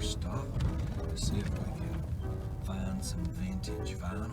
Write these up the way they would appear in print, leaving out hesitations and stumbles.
stop to see if we can find some vintage vinyl.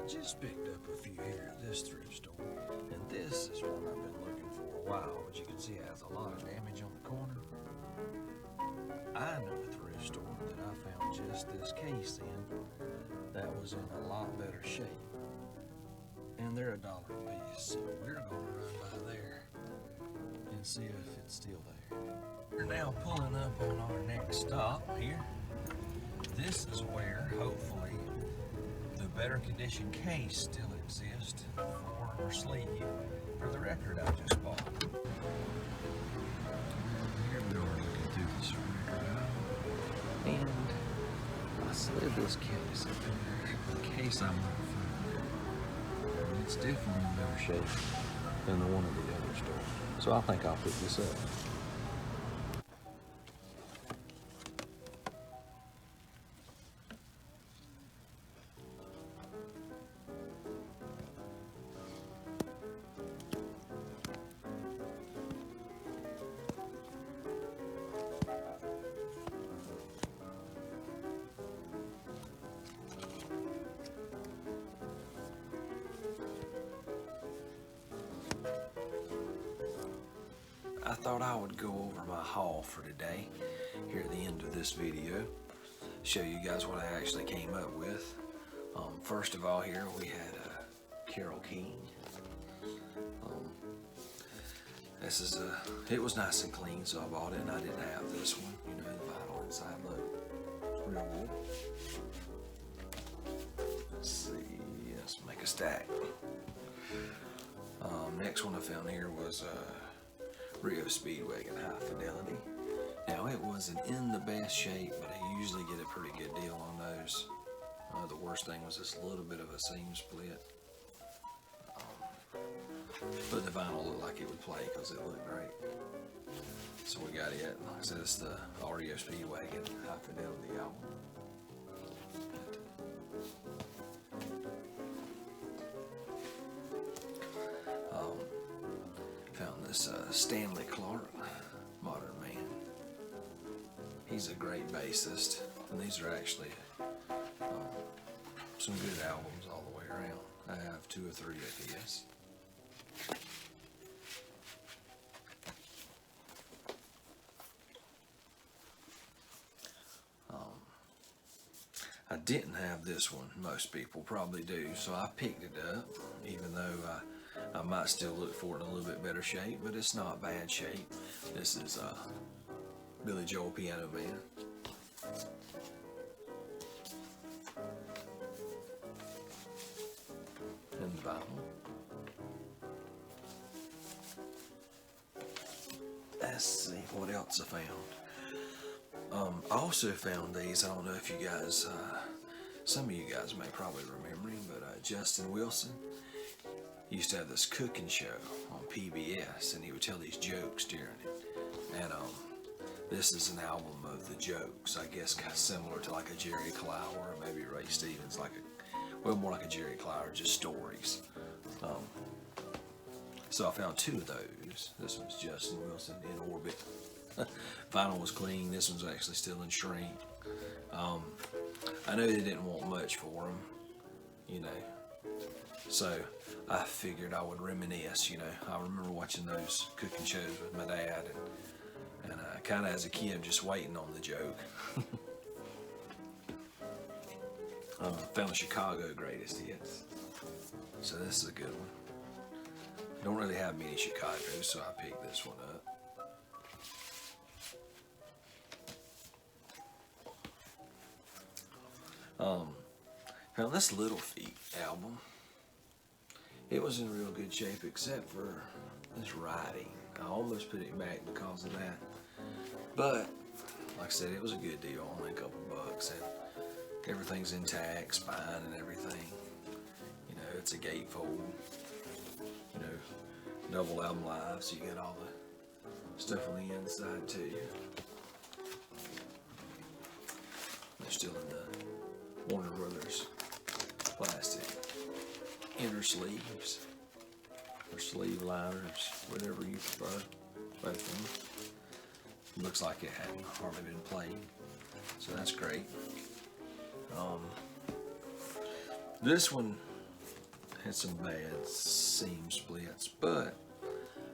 Just picked up a few here at this thrift store, and this is one I've been looking for a while, but you can see it has a lot of damage on the corner. I know a thrift store that I found just this case in that was in a lot better shape, and they're $1 a piece, so we're gonna run by there and see if it's still there. We're now pulling up on our next stop here. This is where, hopefully, the better condition case still exists for our sleeve for the record I just bought. Here we are looking through this record out, and I slid this case up in there in case I'm looking for it. It's definitely in better shape than the one at the other store, so I think I'll pick this up. thought I would go over my haul for today here at the end of this video, show you guys what I actually came up with. First of all, here we had Carole King. This is it was nice and clean, so I bought it, and I didn't have this one. You know, the vinyl inside, look, it's real wool. Let's see, let's make a stack. Next one I found here was Rio Speedwagon High Fidelity. Now, it wasn't in the best shape, but I usually get a pretty good deal on those. The worst thing was this little bit of a seam split. But the vinyl looked like it would play because it looked great. So we got it. Like I said, it's the Rio Speedwagon High Fidelity album. Found this Stanley Clarke, Modern Man. He's a great bassist, and these are actually some good albums all the way around. I have 2 or 3 of his. I didn't have this one. Most people probably do, so I picked it up, even though I might still look for it in a little bit better shape, but it's not bad shape. This is Billy Joel Piano Man. And the vinyl. Let's see what else I found. I also found these. I don't know if you guys, some of you guys may probably remember him, but Justin Wilson used to have this cooking show on PBS, and he would tell these jokes during it. And this is an album of the jokes, I guess, kind of similar to like a Jerry Clower or maybe Ray Stevens, like well, more like a Jerry Clower, just stories. So I found 2 of those. This one's Justin Wilson, In Orbit. Vinyl was clean. This one's actually still in shrink. I know they didn't want much for them, you know. So I figured I would reminisce, you know. I remember watching those cooking shows with my dad, and kind of as a kid just waiting on the joke. Found the Chicago Greatest Hits. So this is a good one. Don't really have many Chicago's, so I picked this one up. Found this Little Feat album. It was in real good shape except for this writing. I almost put it back because of that. But, like I said, it was a good deal, only a couple bucks, and everything's intact, spine and everything. You know, it's a gatefold, you know, double album live, so you get all the stuff on the inside too. They're still in the Warner Brothers plastic inner sleeves or sleeve liners, whatever you prefer. Both of them. Looks like it hadn't hardly been played, so that's great. This one had some bad seam splits, but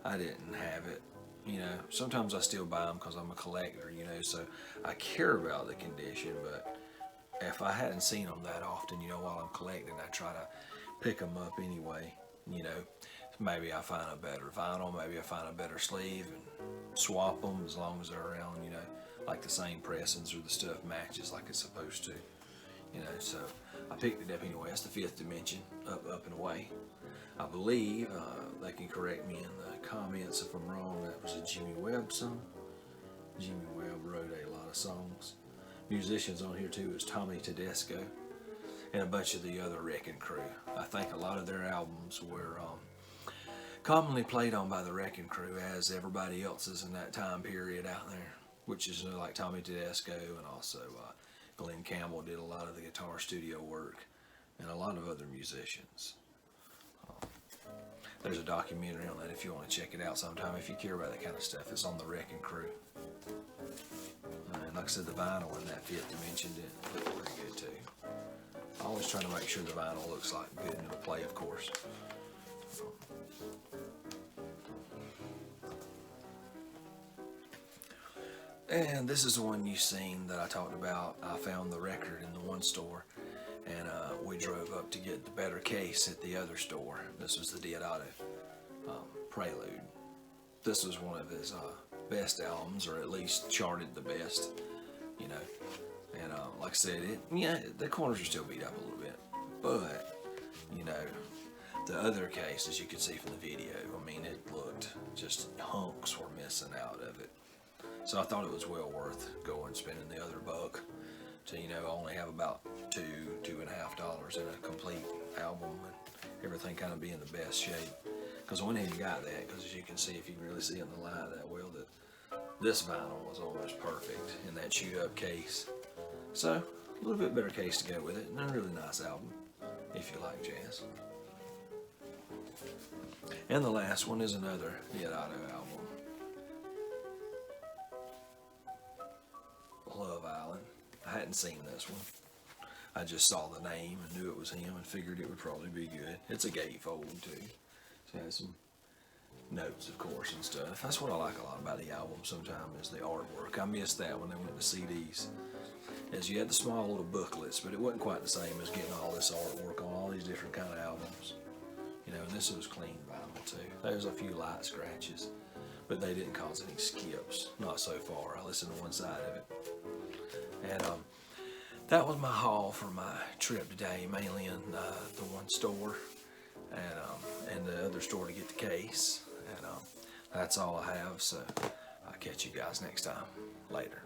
I didn't have it. You know, sometimes I still buy them because I'm a collector, you know, so I care about the condition, but if I hadn't seen them that often, you know, while I'm collecting, I try to pick them up anyway, you know. Maybe I find a better vinyl, maybe I find a better sleeve and swap them as long as they're around, you know, like the same pressings or the stuff matches like it's supposed to, you know. So I picked it up anyway. It's the 5th Dimension, Up and Away. I believe, they can correct me in the comments if I'm wrong, that was a Jimmy Webb song. Jimmy Webb wrote a lot of songs. Musicians on here too is Tommy Tedesco and a bunch of the other Wrecking Crew. I think a lot of their albums were commonly played on by the Wrecking Crew, as everybody else's in that time period out there, which is like Tommy Tedesco, and also Glenn Campbell did a lot of the guitar studio work, and a lot of other musicians. There's a documentary on that if you want to check it out sometime. If you care about that kind of stuff, it's on the Wrecking Crew. And like I said, the vinyl in that 5th Dimension did look pretty good too. I always try to make sure the vinyl looks like good and it'll play, of course. And this is the one you've seen that I talked about. I found the record in the one store, and we drove up to get the better case at the other store. This was the Diodato Prelude. This was one of his best albums, or at least charted the best, you know. And like I said, the corners are still beat up a little bit, but you know, the other case, as you can see from the video, I mean, it looked just hunks were missing out of it. So I thought it was well worth going spending the other buck to, you know, only have about $2.50 in a complete album and everything kind of be in the best shape. Because I went ahead and got that, because as you can see, if you can really see in the light that well, that this vinyl was almost perfect in that chewed up case. So a little bit better case to go with it, and a really nice album if you like jazz. And the last one is another Diodato album, Love Island. I hadn't seen this one. I just saw the name and knew it was him and figured it would probably be good. It's a gatefold too. So it has some notes, of course, and stuff. That's what I like a lot about the album sometimes, is the artwork. I missed that when they went to CDs. As you had the small little booklets, but it wasn't quite the same as getting all this artwork on all these different kind of albums. You know, and this was clean vinyl too. There's a few light scratches, but they didn't cause any skips, not so far. I listened to one side of it. And that was my haul for my trip today, mainly in the one store and the other store to get the case. And that's all I have, so I'll catch you guys next time. Later.